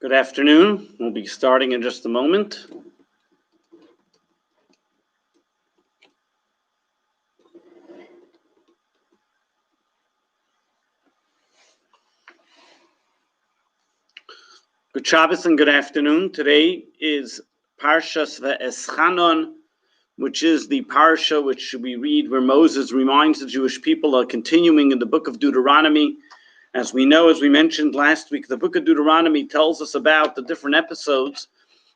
Good afternoon. We'll be starting in just a moment. Good Shabbos and good afternoon. Today is Parshas Ve'eschanon, which is the parsha which we read where Moses reminds the Jewish people of continuing in the book of Deuteronomy. As we know, as we mentioned last week, the book of Deuteronomy tells us about the different episodes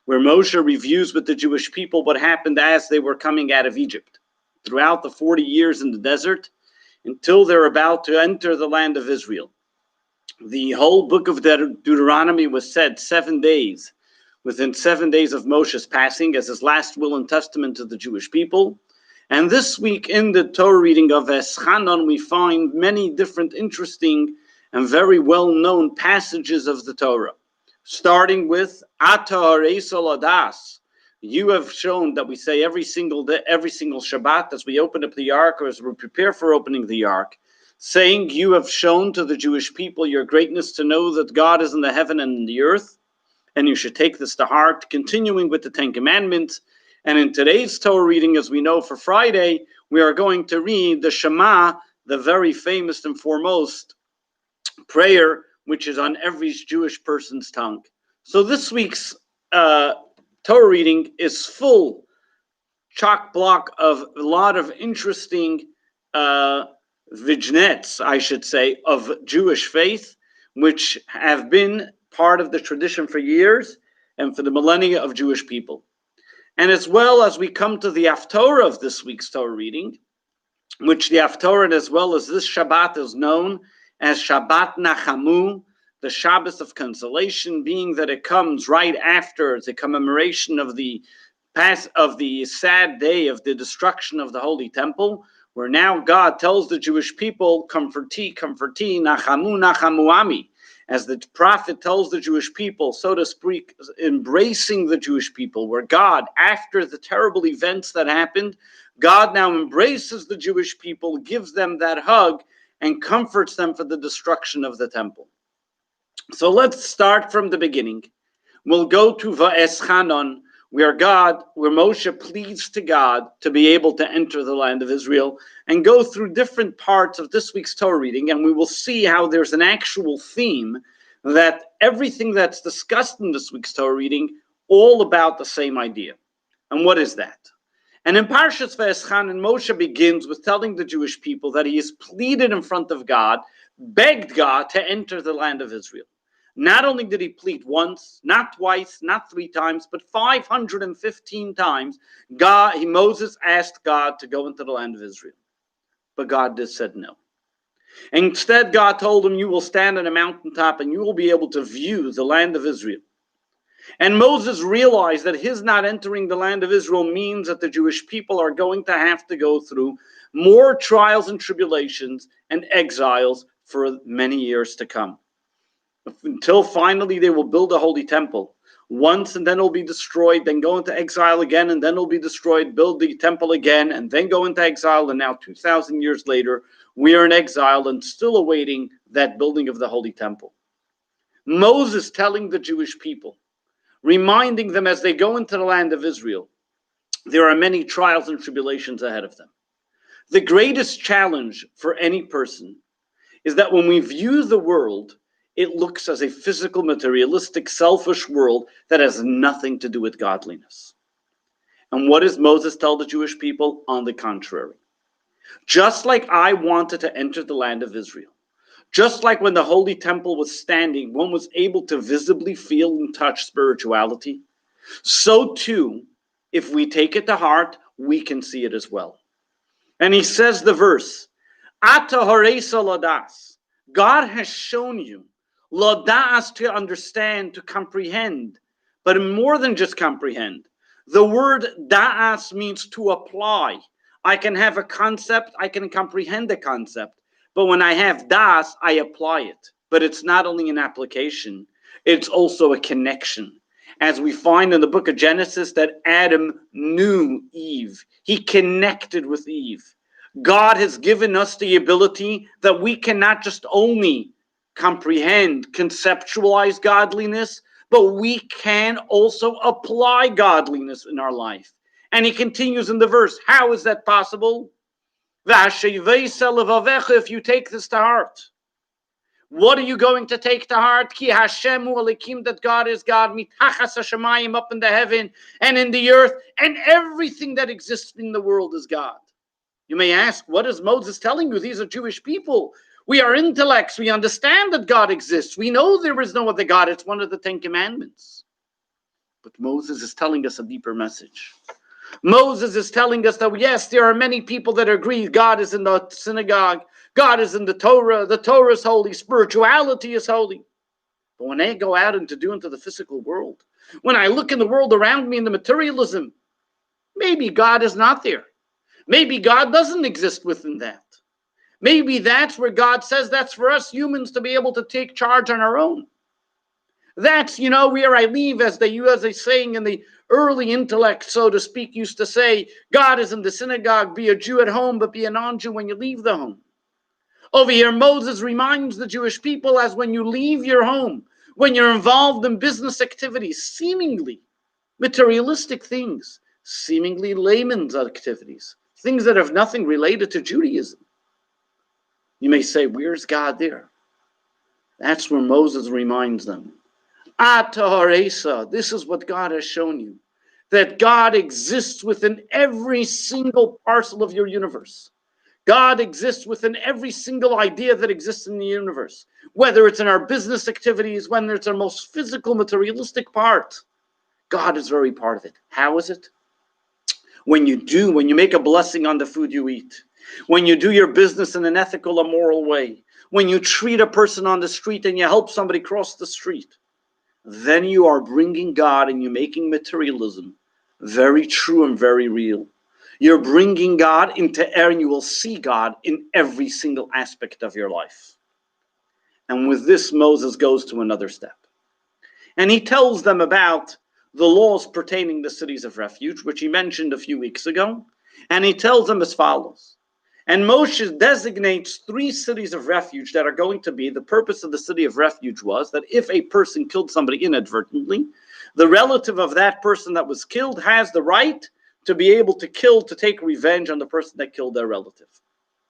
where Moshe reviews with the Jewish people what happened as they were coming out of Egypt throughout the 40 years in the desert until they're about to enter the land of Israel. The whole book of Deuteronomy was said 7 days, within 7 days of Moshe's passing, as his last will and testament to the Jewish people. And this week in the Torah reading of Eschanon, we find many different interesting and very well-known passages of the Torah, starting with Ata Hareisol Adas. You have shown that we say every single day, every single Shabbat, as we open up the ark or as we prepare for opening the ark, saying you have shown to the Jewish people your greatness to know that God is in the heaven and in the earth, and you should take this to heart, continuing with the Ten Commandments. And in today's Torah reading, as we know for Friday, we are going to read the Shema, the very famous and foremost prayer, which is on every Jewish person's tongue. So this week's Torah reading is full, chock block of a lot of interesting vignettes, I should say, of Jewish faith, which have been part of the tradition for years and for the millennia of Jewish people. And as well as we come to the Haftorah of this week's Torah reading, which the Haftorah as well as this Shabbat is known as Shabbat Nachamu, the Shabbos of consolation, being that it comes right after the commemoration of the sad day of the destruction of the Holy Temple, where now God tells the Jewish people, comfort ye, Nachamu, Nachamu Ami, as the prophet tells the Jewish people, so to speak, embracing the Jewish people, where God, after the terrible events that happened, God now embraces the Jewish people, gives them that hug, and comforts them for the destruction of the temple. So let's start from the beginning. We'll go to Va'eschanon, where Moshe pleads to God to be able to enter the land of Israel, and go through different parts of this week's Torah reading, and we will see how there's an actual theme that everything that's discussed in this week's Torah reading, all about the same idea. And what is that? And in Parshas Ve'eschanon, Moshe begins with telling the Jewish people that he has pleaded in front of God, begged God to enter the land of Israel. Not only did he plead once, not twice, not 3 times, but 515 times, Moses asked God to go into the land of Israel. But God just said no. Instead, God told him, you will stand on a mountaintop and you will be able to view the land of Israel. And Moses realized that his not entering the land of Israel means that the Jewish people are going to have to go through more trials and tribulations and exiles for many years to come, until finally they will build a holy temple once, and then it'll be destroyed, then go into exile again, and then it'll be destroyed, build the temple again, and then go into exile. And now 2,000 years later, we are in exile and still awaiting that building of the holy temple. Moses telling the Jewish people, reminding them as they go into the land of Israel, there are many trials and tribulations ahead of them. The greatest challenge for any person is that when we view the world, it looks as a physical, materialistic, selfish world that has nothing to do with godliness. And what does Moses tell the Jewish people? On the contrary. Just like I wanted to enter the land of Israel, just like when the Holy Temple was standing, one was able to visibly feel and touch spirituality, so too, if we take it to heart, we can see it as well. And he says the verse, Ata Hareisol Adas, God has shown you, Ladas, to understand, to comprehend, but more than just comprehend. The word da'as means to apply. I can have a concept, I can comprehend a concept. But when I have das, I apply it. But it's not only an application, it's also a connection. As we find in the book of Genesis that Adam knew Eve. He connected with Eve. God has given us the ability that we cannot just only comprehend, conceptualize godliness, but we can also apply godliness in our life. And he continues in the verse, how is that possible? If you take this to heart. What are you going to take to heart? Ki Hashem hu Elikim, that God is God, mitachas hashamayim, up in the heaven and in the earth, and everything that exists in the world is God. You may ask, what is Moses telling you? These are Jewish people. We are intellects. We understand that God exists. We know there is no other God. It's one of the 10 commandments. But Moses is telling us a deeper message. Moses is telling us that, yes, there are many people that agree God is in the synagogue, God is in the Torah is holy, spirituality is holy. But when I go out into the physical world, when I look in the world around me in the materialism, maybe God is not there. Maybe God doesn't exist within that. Maybe that's where God says that's for us humans to be able to take charge on our own. That's, where I leave, as they saying in the early intellect, so to speak, used to say, God is in the synagogue, be a Jew at home, but be a non-Jew when you leave the home. Over here, Moses reminds the Jewish people, as when you leave your home, when you're involved in business activities, seemingly materialistic things, seemingly layman's activities, things that have nothing related to Judaism. You may say, where's God there? That's where Moses reminds them. This is what God has shown you, that God exists within every single parcel of your universe. God exists within every single idea that exists in the universe, whether it's in our business activities, whether it's our most physical, materialistic part. God is very part of it. How is it? When you make a blessing on the food you eat, when you do your business in an ethical or moral way, when you treat a person on the street and you help somebody cross the street, then you are bringing God and you're making materialism very true and very real. You're bringing God into air, and you will see God in every single aspect of your life. And with this, Moses goes to another step. And he tells them about the laws pertaining to cities of refuge, which he mentioned a few weeks ago. And he tells them as follows. And Moshe designates 3 cities of refuge that are going to be, the purpose of the city of refuge was that if a person killed somebody inadvertently, the relative of that person that was killed has the right to be able to kill, to take revenge on the person that killed their relative.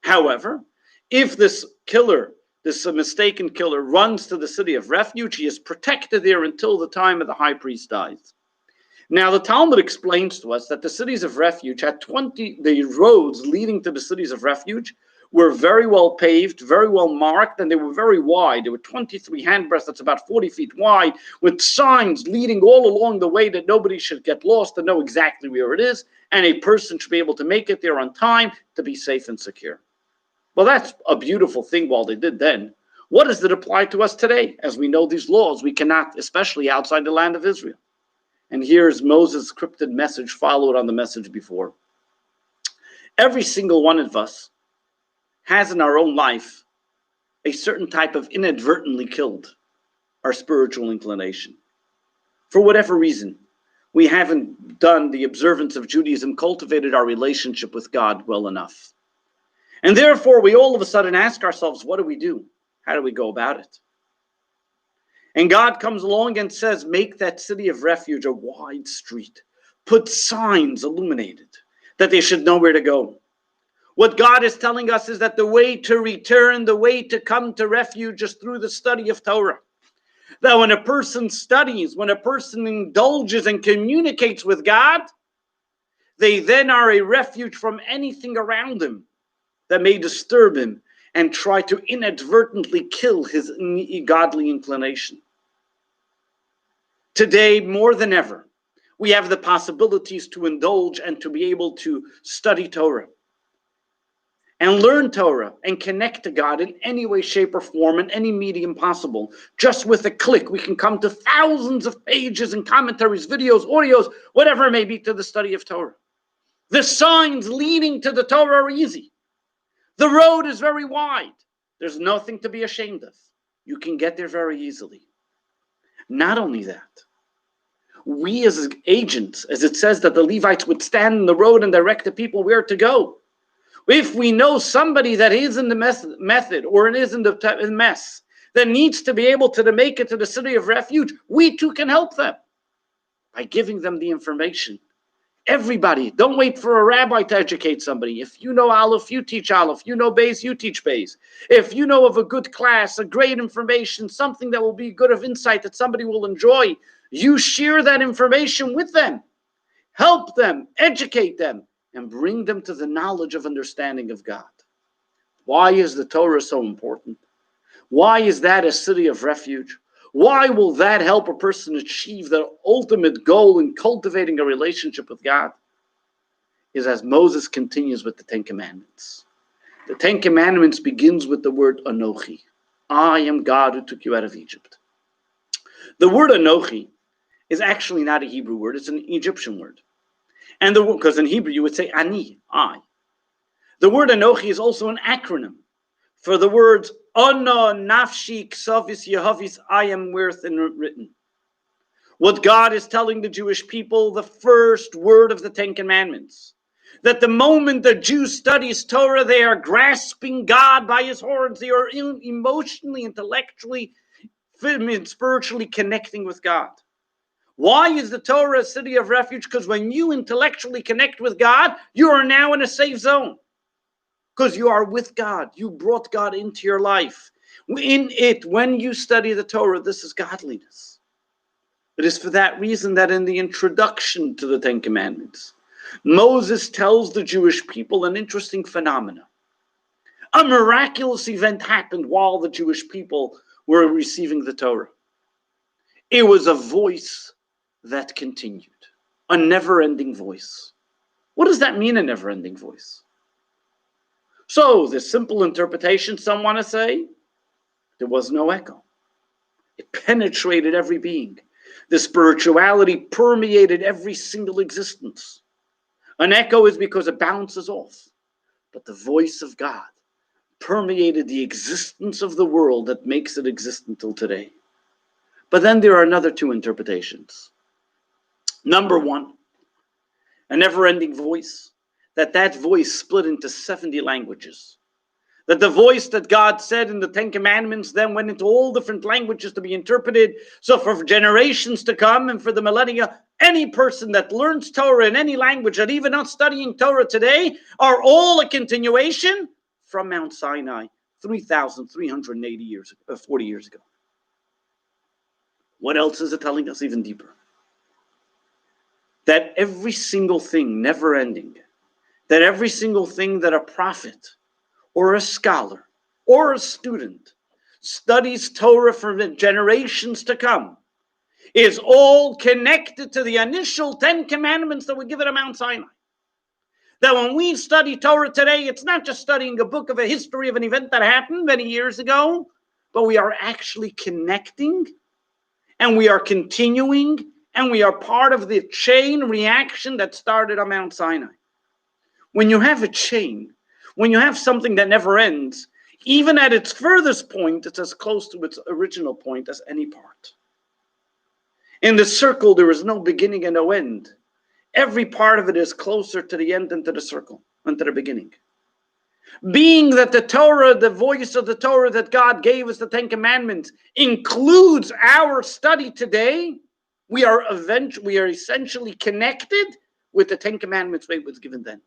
However, if this mistaken killer runs to the city of refuge, he is protected there until the time of the high priest dies. Now, the Talmud explains to us that the cities of refuge had the roads leading to the cities of refuge were very well paved, very well marked, and they were very wide. They were 23 handbreadths, that's about 40 feet wide, with signs leading all along the way that nobody should get lost and know exactly where it is, and a person should be able to make it there on time to be safe and secure. Well, that's a beautiful thing while they did then. What does it apply to us today? As we know these laws, we cannot, especially outside the land of Israel. And here's Moses' scripted message, followed on the message before. Every single one of us has in our own life a certain type of inadvertently killed our spiritual inclination. For whatever reason, we haven't done the observance of Judaism, cultivated our relationship with God well enough. And therefore, we all of a sudden ask ourselves, what do we do? How do we go about it? And God comes along and says, make that city of refuge a wide street. Put signs illuminated that they should know where to go. What God is telling us is that the way to return, the way to come to refuge is through the study of Torah. That when a person studies, when a person indulges and communicates with God, they then are a refuge from anything around him that may disturb him and try to inadvertently kill his godly inclination. Today, more than ever, we have the possibilities to indulge and to be able to study Torah and learn Torah and connect to God in any way, shape, or form, in any medium possible. Just with a click, we can come to thousands of pages and commentaries, videos, audios, whatever it may be, to the study of Torah. The signs leading to the Torah are easy. The road is very wide. There's nothing to be ashamed of. You can get there very easily. Not only that, we as agents, as it says that the Levites would stand in the road and direct the people where to go. If we know somebody that is in the method or is in the mess, that needs to be able to make it to the city of refuge, we too can help them by giving them the information. Everybody, don't wait for a rabbi to educate somebody. If you know Aleph, you teach Aleph. You know Beis, you teach Beis. If you know of a good class, a great information, something that will be good of insight that somebody will enjoy, you share that information with them. Help them, educate them, and bring them to the knowledge of understanding of God. Why is the Torah so important? Why is that a city of refuge? Why will that help a person achieve their ultimate goal in cultivating a relationship with God? Is as Moses continues with the Ten Commandments. The Ten Commandments begins with the word Anochi. I am God who took you out of Egypt. The word Anochi is actually not a Hebrew word, it's an Egyptian word. And because in Hebrew you would say Ani, I. The word Anochi is also an acronym for the words Ana, Nafshi, Ksavis, Yehavis, I am worth and written. What God is telling the Jewish people, the first word of the Ten Commandments, that the moment the Jew studies Torah, they are grasping God by his horns. They are emotionally, intellectually, spiritually connecting with God. Why is the Torah a city of refuge? Because when you intellectually connect with God, you are now in a safe zone. Because you are with God. You brought God into your life. In it, when you study the Torah, this is godliness. It is for that reason that in the introduction to the Ten Commandments, Moses tells the Jewish people an interesting phenomenon. A miraculous event happened while the Jewish people were receiving the Torah. It was a voice that continued, a never-ending voice. What does that mean, a never-ending voice? So, the simple interpretation, some want to say, there was no echo. It penetrated every being. The spirituality permeated every single existence. An echo is because it bounces off. But the voice of God permeated the existence of the world that makes it exist until today. But then there are another two interpretations. Number one, a never-ending voice, that voice split into 70 languages. That the voice that God said in the Ten Commandments then went into all different languages to be interpreted. So for generations to come and for the millennia, any person that learns Torah in any language, and even not studying Torah today, are all a continuation from Mount Sinai 3,380 years, 40 years ago. What else is it telling us even deeper? That every single thing, never ending, that every single thing that a prophet or a scholar or a student studies Torah for the generations to come is all connected to the initial 10 commandments that were given at Mount Sinai. That when we study Torah today, it's not just studying a book of a history of an event that happened many years ago, but we are actually connecting and we are continuing and we are part of the chain reaction that started on Mount Sinai. When you have a chain, when you have something that never ends, even at its furthest point, it's as close to its original point as any part. In the circle, there is no beginning and no end. Every part of it is closer to the end than to the circle, and to the beginning. Being that the Torah, the voice of the Torah that God gave us, the Ten Commandments, includes our study today, we are essentially connected with the Ten Commandments that was given then.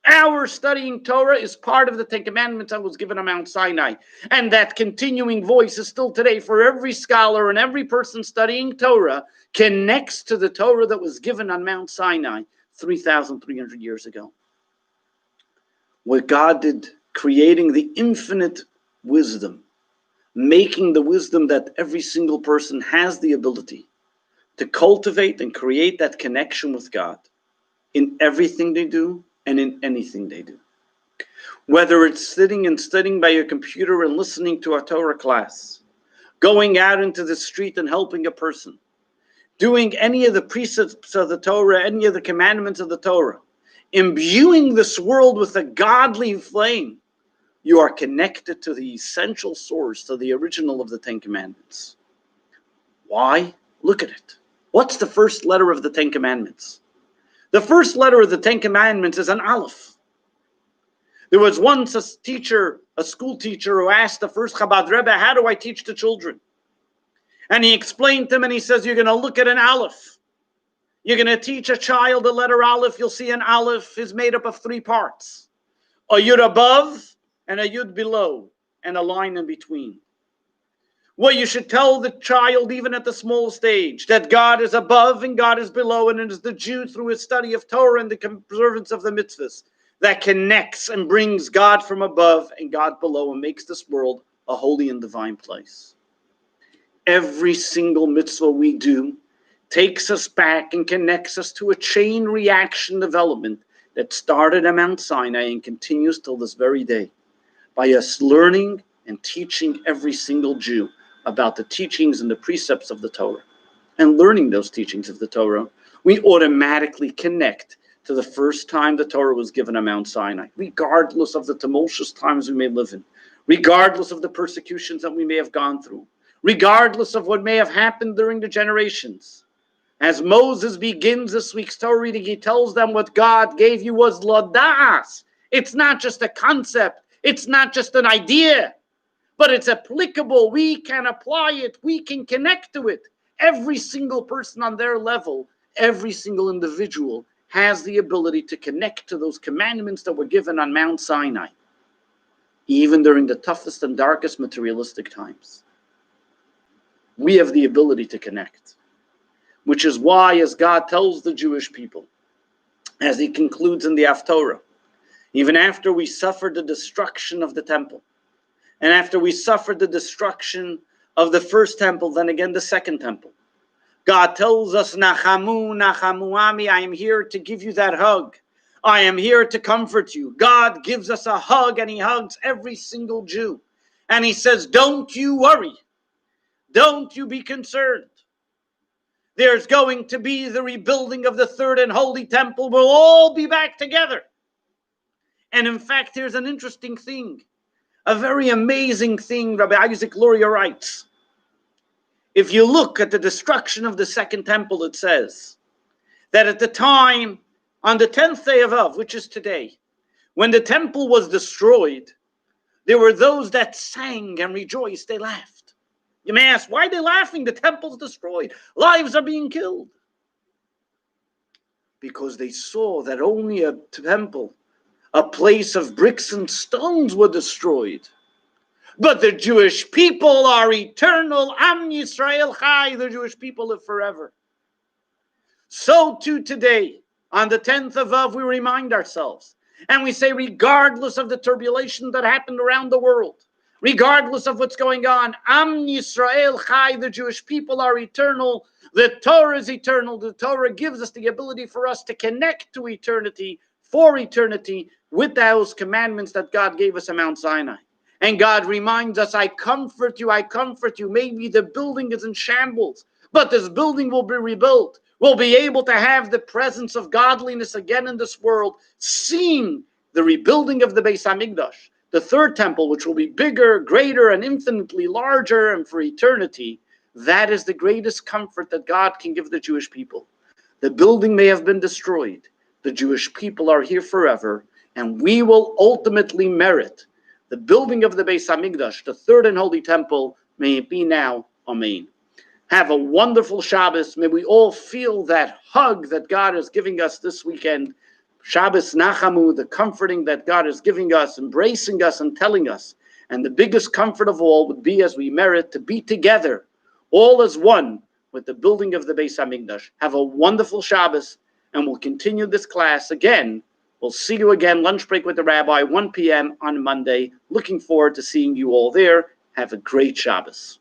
Our studying Torah is part of the Ten Commandments that was given on Mount Sinai. And that continuing voice is still today for every scholar and every person studying Torah connects to the Torah that was given on Mount Sinai 3,300 years ago. What God did, creating the infinite wisdom, making the wisdom that every single person has the ability to cultivate and create that connection with God in everything they do and in anything they do. Whether it's sitting and studying by your computer and listening to a Torah class, going out into the street and helping a person, doing any of the precepts of the Torah, any of the commandments of the Torah, imbuing this world with a godly flame, you are connected to the essential source, to the original of the Ten Commandments. Why? Look at it. What's the first letter of the Ten Commandments? The first letter of the Ten Commandments is an Aleph. There was once a school teacher, who asked the first Chabad Rebbe, how do I teach the children? And he explained to him, and he says, you're going to look at an aleph. You're going to teach a child the letter aleph. You'll see an aleph is made up of 3 parts. A yud above, and a yud below, and a line in between. Well, you should tell the child, even at the small stage, that God is above and God is below, and it is the Jew, through his study of Torah and the observance of the mitzvahs, that connects and brings God from above and God below and makes this world a holy and divine place. Every single mitzvah we do takes us back and connects us to a chain reaction development that started at Mount Sinai and continues till this very day, by us learning and teaching every single Jew about the teachings and the precepts of the Torah. And learning those teachings of the Torah, we automatically connect to the first time the Torah was given on Mount Sinai, regardless of the tumultuous times we may live in, regardless of the persecutions that we may have gone through, regardless of what may have happened during the generations. As Moses begins this week's Torah reading, he tells them what God gave you was ladas. It's not just a concept. It's not just an idea, but it's applicable. We can apply it. We can connect to it. Every single person on their level, every single individual has the ability to connect to those commandments that were given on Mount Sinai, even during the toughest and darkest materialistic times. We have the ability to connect, which is why, as God tells the Jewish people, as he concludes in the Haftorah, even after we suffered the destruction of the temple, and after we suffered the destruction of the first temple, then again the second temple, God tells us, Nachamu, Nachamu Ami, I am here to give you that hug. I am here to comfort you. God gives us a hug, and he hugs every single Jew. And he says, don't you worry. Don't you be concerned. There's going to be the rebuilding of the third and holy temple. We'll all be back together. And in fact, here's an interesting thing, a very amazing thing. Rabbi Isaac Luria writes, if you look at the destruction of the second temple, it says that at the time, on the 10th day of Av, which is today, when the temple was destroyed, there were those that sang and rejoiced. They laughed. You may ask, why are they laughing? The temple's destroyed. Lives are being killed. Because they saw that only a temple, a place of bricks and stones, were destroyed. But the Jewish people are eternal. Am Yisrael Chai. The Jewish people live forever. So too today, on the 10th of Av, we remind ourselves. And we say, regardless of the turbulence that happened around the world, regardless of what's going on, Am Yisrael Chai. The Jewish people are eternal. The Torah is eternal. The Torah gives us the ability for us to connect to eternity, for eternity, with those commandments that God gave us on Mount Sinai. And God reminds us, I comfort you, I comfort you. Maybe the building is in shambles, but this building will be rebuilt. We'll be able to have the presence of godliness again in this world, seeing the rebuilding of the Beis Hamikdash, the third temple, which will be bigger, greater, and infinitely larger, and for eternity. That is the greatest comfort that God can give the Jewish people. The building may have been destroyed. The Jewish people are here forever, and we will ultimately merit the building of the Beis Hamikdash, the third and holy temple. May it be now. Amen. Have a wonderful Shabbos. May we all feel that hug that God is giving us this weekend. Shabbos Nachamu, the comforting that God is giving us, embracing us and telling us. And the biggest comfort of all would be as we merit to be together, all as one, with the building of the Beis Hamikdash. Have a wonderful Shabbos, and we'll continue this class again. We'll see you again, lunch break with the Rabbi, 1 p.m. on Monday. Looking forward to seeing you all there. Have a great Shabbos.